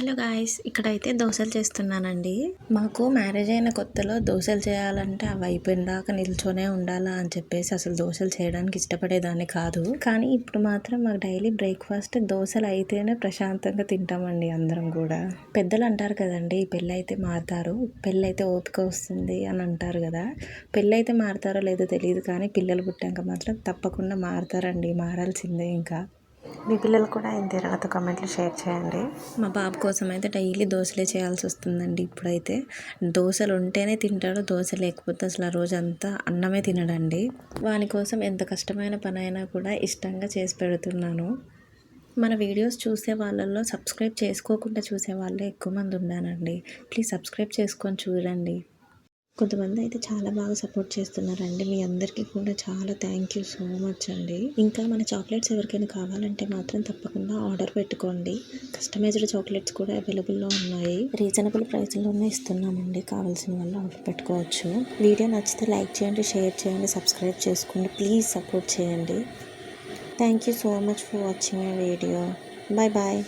Hello guys, ఇక్కడైతే దోశలు చేస్తున్నానండి. మాకు మ్యారేజ్ అయిన కొత్తలో దోశలు చేయాలంటే అవి అయిపోయిన దాకా నిల్చొనే ఉండాలా అని చెప్పేసి అసలు దోశలు చేయడానికి ఇష్టపడేదాన్ని కాదు. కానీ ఇప్పుడు మాత్రం మాకు డైలీ బ్రేక్ఫాస్ట్ దోశలు అయితేనే ప్రశాంతంగా తింటామండి అందరం కూడా. పెద్దలు అంటారు కదండి, పెళ్ళి అయితే మారుతారు, పెళ్ళి అయితే ఓపిక వస్తుంది అని అంటారు కదా. పెళ్ళి అయితే మారుతారో లేదో తెలియదు, కానీ పిల్లలు పుట్టాక మాత్రం తప్పకుండా మారుతారండి, మారాల్సిందే. ఇంకా మీ పిల్లలు కూడా ఇంతే, నాతో కమెంట్లు షేర్ చేయండి. మా బాబు కోసం అయితే డైలీ దోశలే చేయాల్సి వస్తుందండి. ఇప్పుడైతే దోశలు ఉంటేనే తింటాడు, దోశ లేకపోతే అసలు ఆ రోజు అంతా అన్నమే తినడండి. వాని కోసం ఎంత కష్టమైన పని అయినా కూడా ఇష్టంగా చేసి పెడుతున్నాను. మన వీడియోస్ చూసే వాళ్ళల్లో సబ్స్క్రైబ్ చేసుకోకుండా చూసే వాళ్ళే ఎక్కువ మంది ఉన్నానండి. ప్లీజ్ సబ్స్క్రైబ్ చేసుకొని చూడండి. కొంతమంది అయితే చాలా బాగా సపోర్ట్ చేస్తున్నారండి. మీ అందరికీ కూడా చాలా థ్యాంక్ యూ సో మచ్ అండి. ఇంకా మన చాక్లెట్స్ ఎవరికైనా కావాలంటే మాత్రం తప్పకుండా ఆర్డర్ పెట్టుకోండి. కస్టమైజ్డ్ చాక్లెట్స్ కూడా అవైలబుల్లో ఉన్నాయి. రీజనబుల్ ప్రైస్లోనే ఇస్తున్నామండి. కావాల్సిన వాళ్ళు ఆర్డర్ పెట్టుకోవచ్చు. వీడియో నచ్చితే లైక్ చేయండి, షేర్ చేయండి, సబ్స్క్రైబ్ చేసుకోండి. ప్లీజ్ సపోర్ట్ చేయండి. Thank you so much for watching my video. Bye bye.